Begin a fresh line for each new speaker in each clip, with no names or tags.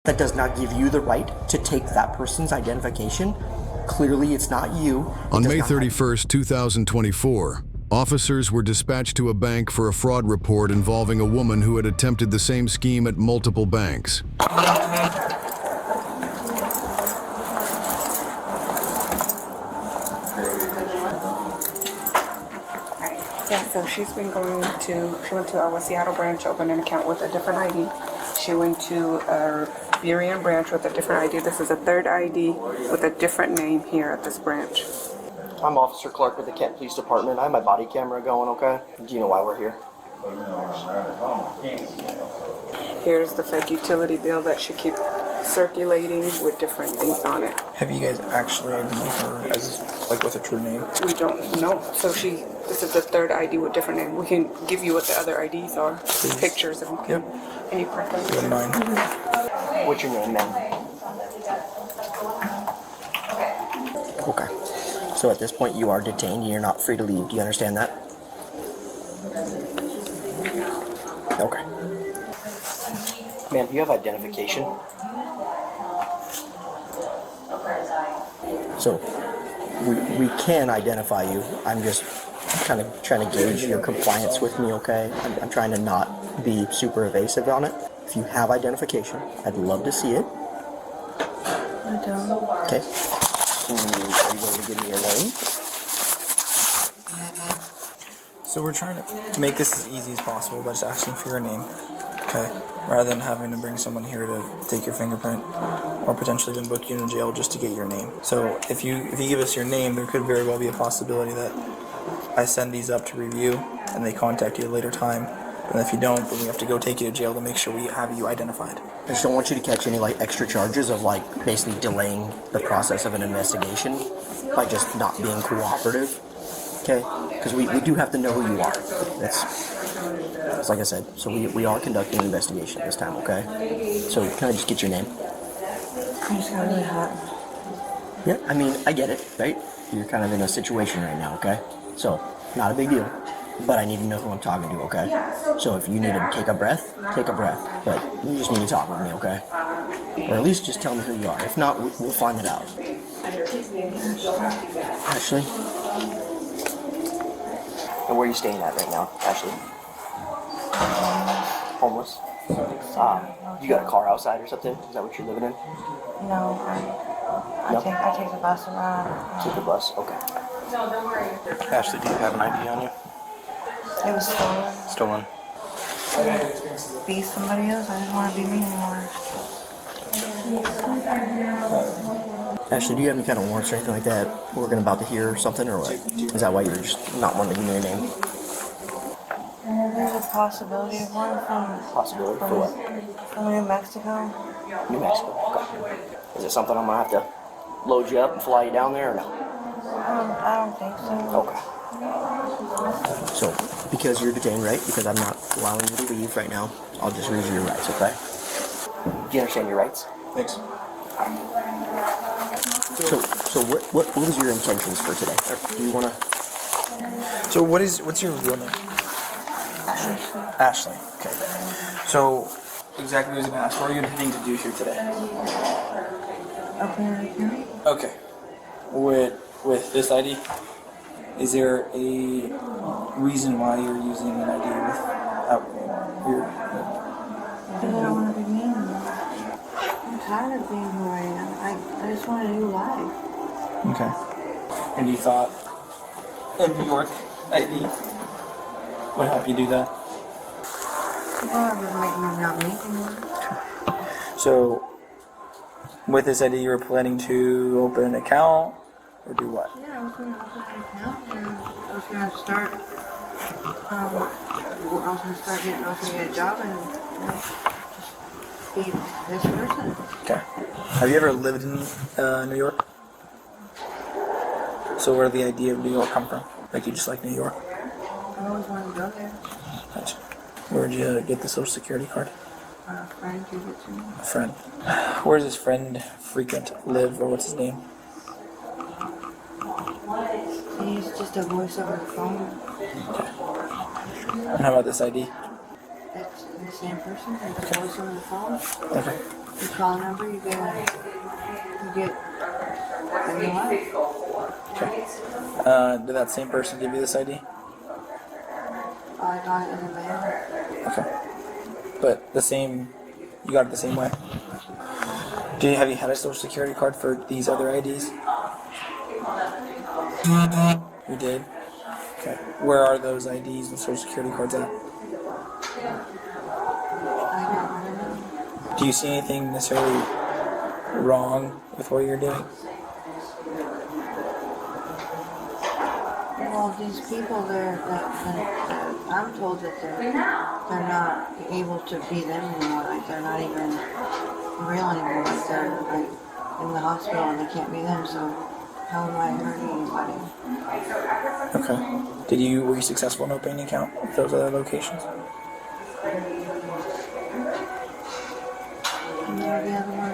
That does not give you the right to take that person's identification. Clearly, it's not you.
On May 31st, 2024, officers were dispatched to a bank for a fraud report involving a woman who had attempted the same scheme at multiple banks.
Yeah, so she went to our Seattle branch, opened an account with a different ID. She went to a Burien branch with a different ID. This is a third ID with a different name here at this branch.
I'm Officer Clark with the Kent Police Department. I have my body camera going, okay? Do you know why we're here?
Here's the fake utility bill that she keeps circulating with different things on it.
Have you guys actually identified her as, like, with a true name?
We don't know. So this is the third ID with different name. We can give you what the other IDs are.
Please.
Pictures of them.
Yep.
Any preference?
You have mine.
What's your name, ma'am? Okay. So at this point, you are detained and you're not free to leave. Do you understand that? Okay. Ma'am, do you have identification? So, we can identify you. I'm just kind of trying to gauge your compliance with me, okay? I'm trying to not be super evasive on it. If you have identification, I'd love to see it.
I don't.
Okay. Are you going to give me your name?
So we're trying to make this as easy as possible by just asking for your name, okay? Rather than having to bring someone here to take your fingerprint or potentially even book you in jail just to get your name. So if you give us your name, there could very well be a possibility that I send these up to review and they contact you at a later time. And if you don't, then we have to go take you to jail to make sure we have you identified.
I just don't want you to catch any extra charges of basically delaying the process of an investigation by just not being cooperative. Okay? Because we do have to know who you are. That's like I said. So we are conducting an investigation this time, okay? So can I just get your name?
I just got really hot.
Yeah, I mean, I get it, right? You're kind of in a situation right now, okay? So, not a big deal. But I need to know who I'm talking to, okay? So if you need to take a breath, take a breath. But you just need to talk with me, okay? Or at least just tell me who you are. If not, we'll find it out. Ashley? And where are you staying at right now, Ashley? Homeless? You got a car outside or something? Is that what you're living in?
No, I take the bus around.
Take the bus? Okay.
Ashley, do you have an ID on you?
It was stolen.
Stolen.
Be somebody else. I didn't want to be me anymore.
Ashley, do you have any kind of warrants or anything like that we're about to hear something, or what? Is that why you're just not wanting to give me your name?
There's a possibility of one
Possibility for what?
from New Mexico.
New Mexico. Okay. Is it something I'm going to have to load you up and fly you down there, or no?
I don't think so.
Okay. So, because you're detained, right? Because I'm not allowing you to leave right now, I'll just read you your rights, okay? Do you understand your rights?
Thanks.
So what was your intentions for today? Do you want to...
So what's your real name? Ashley. Okay. So exactly what I was going to ask. What are you intending to do here today?
Open an account.
Okay. With this ID, is there a reason why you're using an ID without your...
Because I don't want to be me anymore. I'm tired of being who I am. I just want a new life.
Okay. And you thought a New York ID would help you do that?
Well, it would make me not me anymore.
So, with this ID, you were planning to open an account or do what?
Yeah, I was going to open an account and I was going to start. I was going to get a job and just be this person.
Okay. Have you ever lived in New York? So where did the idea of New York come from? Like you just like New York?
I always wanted to go there.
Gotcha. Where did you get the social security card?
A friend gave it to me.
A friend. Where does this friend frequent live, or what's his name?
He's just a voice over the phone.
Okay. And how about this ID?
That's the same person. It's a voice over the phone.
Okay.
You call a number, you get a new life.
Okay. Did that same person give you this ID?
I got it in the mail.
Okay. But you got it the same way? Have you had a social security card for these other IDs? You did? Okay. Where are those IDs and social security cards at?
I don't know.
Do you see anything necessarily wrong with what you're doing?
Well, these people, I'm told that they're not able to be them anymore. Like they're not even real anymore. Like they're like in the hospital and they can't be them. So how am I hurting anybody?
Okay. Were you successful in opening an account with those other locations?
And the other one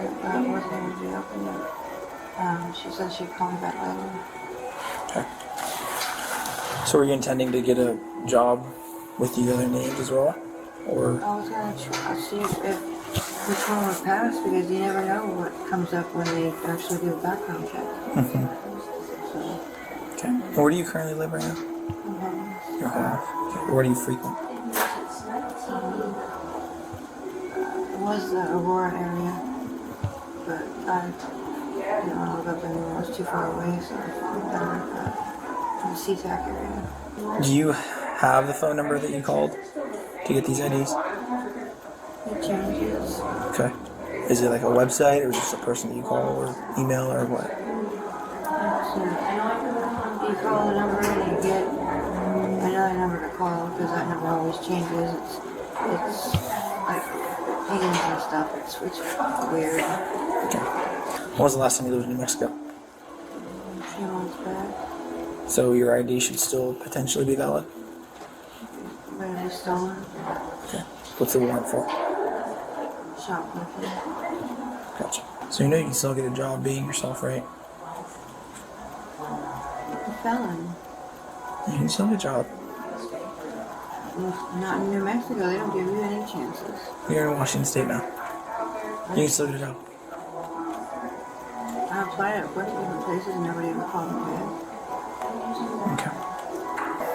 wasn't able to open it. She said she'd call me back later.
Okay. So were you intending to get a job with the other names as well? Or
I was gonna see which one would pass because you never know what comes up when they actually do a background check. So,
okay. And where do you currently live right now? Your home. Okay. Where do you frequent?
it was the Aurora area, but I didn't want to look up anymore. It was too far away, so I found down in the SeaTac area.
Do you have the phone number that you called to get these IDs?
It changes.
Okay. Is it like a website or just a person that you call or email or what?
So you call the number and you get another number to call because that number always changes. It's like pings and stuff. It's weird.
Okay. When was the last time you lived in New Mexico?
A few months back,
So your ID should still potentially be valid?
but it was stolen.
Okay. What's the warrant for?
Shoplifting.
Gotcha. So you know you can still get a job being yourself, right?
A felon.
You can still get a job.
Not in New Mexico. They don't give you any chances.
You're in Washington State now. You can still get a job.
I applied at a bunch of different places and nobody ever called me back.
Okay.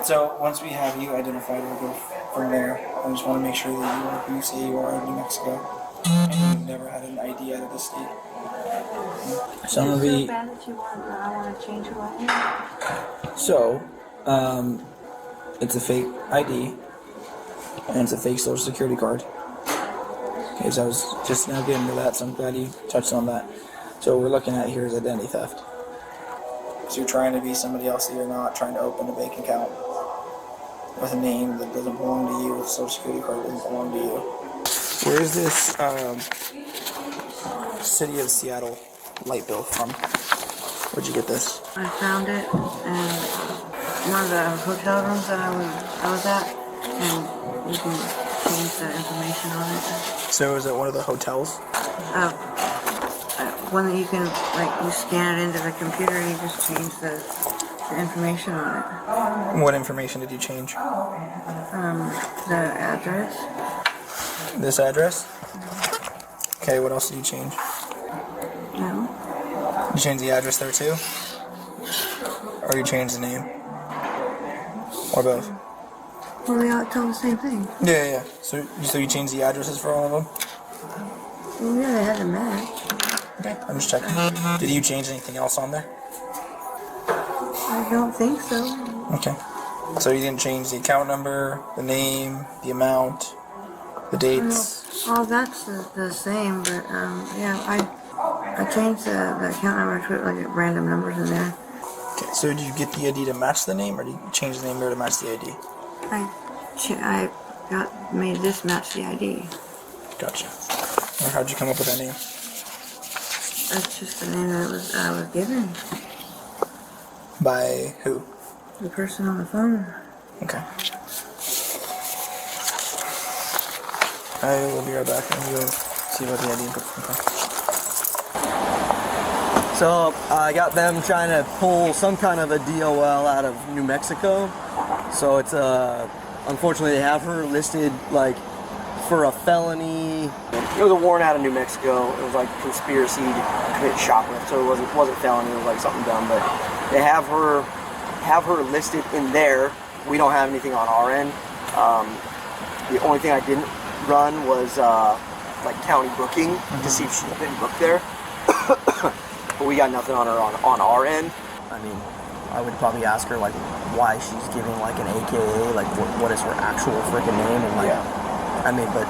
So once we have you identified, we'll go from there. I just want to make sure that you are who you say you are in New Mexico, and you've never had an ID out of the state. So I'm gonna
Is it so
be.
bad that I want to change who I am?
So, it's a fake ID, and it's a fake social security card. Okay, so I was just now getting to that, so I'm glad you touched on that. So what we're looking at here is identity theft. So you're trying to be somebody else that you're not, trying to open a bank account with a name that doesn't belong to you, with a social security card that doesn't belong to you. Where is this City of Seattle light bill from? Where'd you get this?
I found it in one of the hotel rooms that I was at, and you can change the information on it.
So is it one of the hotels?
One that you can, like, you scan it into the computer and you just change the information on it.
What information did you change?
The address.
This address? Okay, what else did you change?
No.
You changed the address there too? Or you changed the name? Or both?
Well, they all tell the same thing.
Yeah. So you changed the addresses for all of them?
Well, yeah, they had to match.
Okay, I'm just checking. Did you change anything else on there?
I don't think so.
Okay. So you didn't change the account number, the name, the amount, the dates?
All that's the same, but yeah, I changed the account number to put like random numbers in there.
Okay, so did you get the ID to match the name, or did you change the name there to match the ID?
I made this match the ID.
Gotcha. Or how'd you come up with that name?
That's just the name that I was given.
By who?
The person on the phone.
Okay. I will be right back and we'll see about the ID. Okay.
So I got them trying to pull some kind of a DOL out of New Mexico. So it's unfortunately they have her listed like for a felony. It was a warrant out of New Mexico. It was like conspiracy to commit shoplift, so it wasn't felony. It was like something dumb. But they have her listed in there. We don't have anything on our end. The only thing I didn't run was like county booking to see if she's been booked there. But we got nothing on her on our end. I mean, I would probably ask her like why she's giving like an AKA, like what is her actual freaking name, and like I mean, but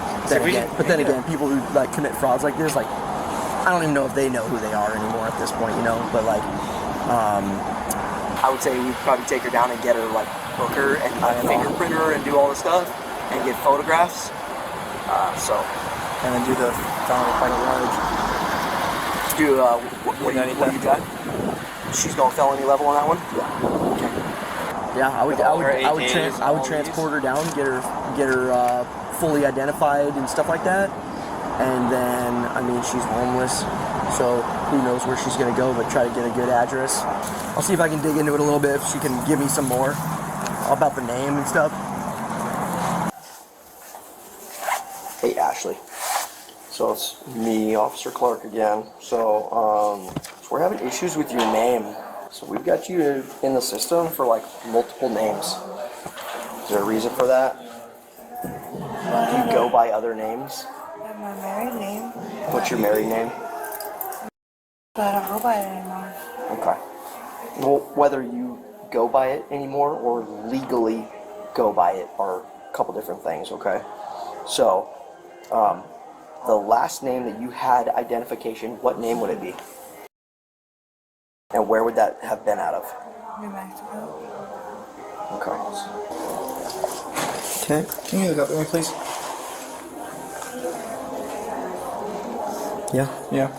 then again, people who like commit frauds like this, like I don't even know if they know who they are anymore at this point, you know. But like, I would say we'd probably take her down and get her like book her and fingerprint her and do all the stuff and get photographs.
And then do the felony quite large.
Do what do you got? She's going felony level on that one. Yeah, I would transport her down, get her fully identified and stuff like that. And then, I mean, she's homeless, so who knows where she's gonna go, but try to get a good address. I'll see if I can dig into it a little bit, if she can give me some more about the name and stuff. Hey, Ashley. So it's me, Officer Clark again. So we're having issues with your name. So we've got you in the system for like multiple names. Is there a reason for that? Do you go by other names?
I have my married name.
What's your married name?
But I don't go by it anymore.
Okay. Well, whether you go by it anymore or legally go by it are a couple different things, okay? So, the last name that you had identification, what name would it be? And where would that have been out of?
New Mexico.
Okay. Okay.
Can you look up at me, please?
Yeah.
Yeah.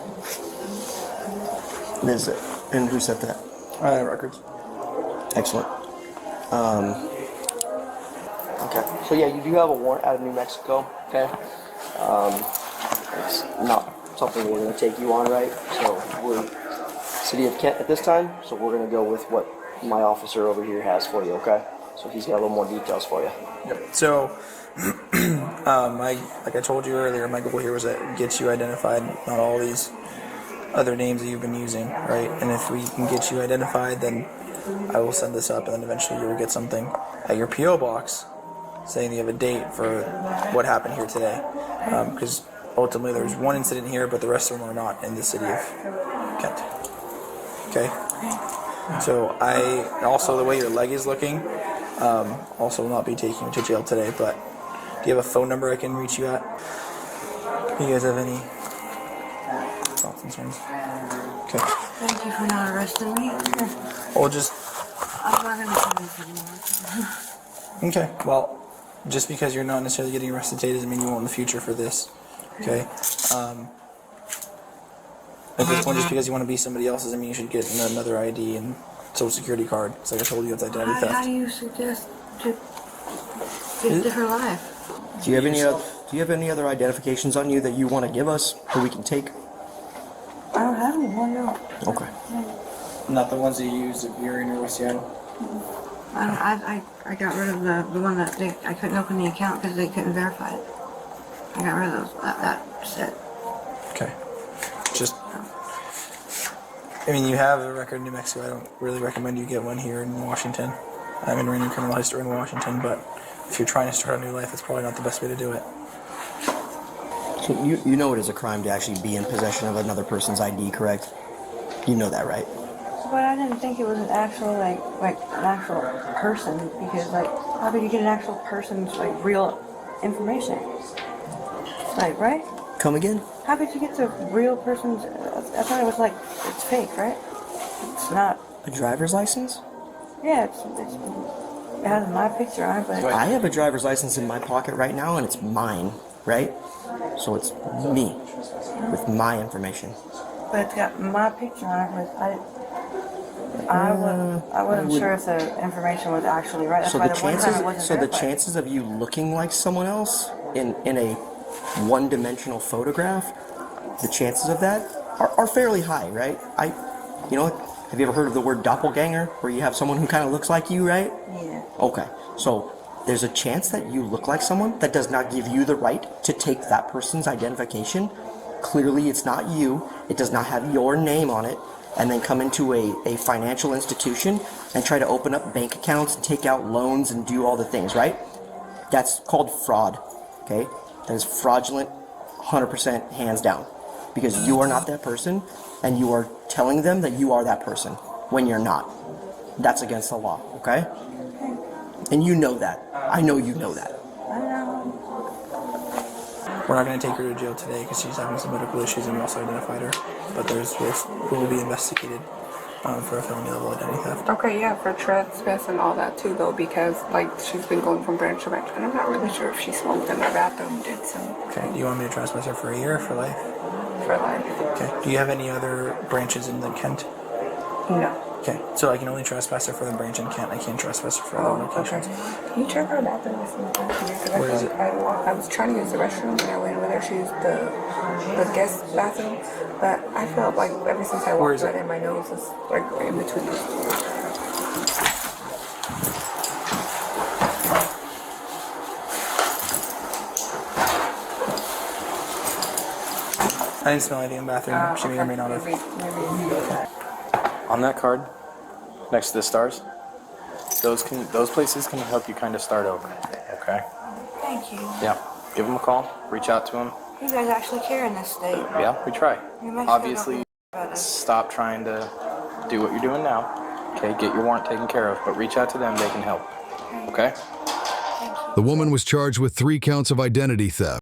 Is it? And who said that?
Records.
Excellent. Okay. So yeah, you do have a warrant out of New Mexico. Okay. It's not something we're going to take you on, right? So we're City of Kent at this time. So we're going to go with what my officer over here has for you. Okay. So he's got a little more details for you.
Yep. So, like I told you earlier, my goal here was to get you identified, not all these other names that you've been using, right? And if we can get you identified, then I will send this up, and then eventually you will get something at your PO box saying you have a date for what happened here today. Because ultimately there's one incident here, but the rest of them are not in the city of Kent. Okay. So also the way your leg is looking, also will not be taking you to jail today. But do you have a phone number I can reach you at? Do you guys have any thoughts and concerns? Okay.
Thank you for not arresting me.
Well, just
I'm not gonna do this anymore.
okay. Well, just because you're not necessarily getting arrested today doesn't mean you won't in the future for this. Okay. At this point, just because you want to be somebody else doesn't mean you should get another ID and social security card. It's like I told you, it's identity theft.
How do you suggest to get a different life?
Do you have any other identifications on you that you want to give us that we can take?
I don't have anyone, no.
Okay.
Not the ones that you used at Bury or Seattle.
I got rid of the one that I couldn't open the account because they couldn't verify it. I got rid of those. That's it.
Okay. Just, I mean, you have a record in New Mexico. I don't really recommend you get one here in Washington. I haven't ran your criminal history in Washington, but if you're trying to start a new life, it's probably not the best way to do it.
So you know it is a crime to actually be in possession of another person's ID, correct? You know that, right?
But I didn't think it was an actual like an actual person because how could you get an actual person's real information? Right?
Come again?
How could you get the real person's? I thought it was it's fake, right? It's not.
A driver's license?
Yeah, it has my picture on it, but
I have a driver's license in my pocket right now, and it's mine, right? So it's me with my information.
But it's got my picture on it. I wasn't sure if the information was actually right. That's
So
why
the
one time
chances,
it wasn't
so the
verified.
chances of you looking like someone else in a one-dimensional photograph, the chances of that are fairly high, right? Have you ever heard of the word doppelganger, where you have someone who kind of looks like you, right?
Yeah.
Okay, so there's a chance that you look like someone that does not give you the right to take that person's identification. Clearly, it's not you. It does not have your name on it. And then come into a financial institution and try to open up bank accounts and take out loans and do all the things, right? That's called fraud, okay? That is fraudulent, 100% hands down. Because you are not that person, and you are telling them that you are that person when you're not. That's against the law, okay? And you know that. I know you know that.
We're not going to take her to jail today because she's having some medical issues and we also identified her. But who will be investigated for a felony level identity theft.
Okay, yeah, for trespass and all that too, though, because like she's been going from branch to branch, and I'm not really sure if she smoked in the bathroom, did some.
Okay, do you want me to trespass her for a year or for life?
For life.
Okay, do you have any other branches in the Kent?
No.
Okay, so I can only trespass her for the branch in Kent. I can't trespass her for other locations.
Okay. Can you check her bathroom or something?
Where is it?
I was trying to use the restroom and I went over there. She used the guest bathroom, but I felt like ever since I walked right in, my nose is like in between these two.
I didn't smell anything in the bathroom. She may or may not have.
Maybe.
On that card, next to the stars, those places can help you kind of start over. Okay.
Thank you.
Yeah. Give them a call. Reach out to them.
You guys actually care in this state.
Yeah, we try.
You must
Obviously,
about it.
stop trying to do what you're doing now. Okay. Get your warrant taken care of, but reach out to them. They can help. Okay.
The woman was charged with 3 counts of identity theft.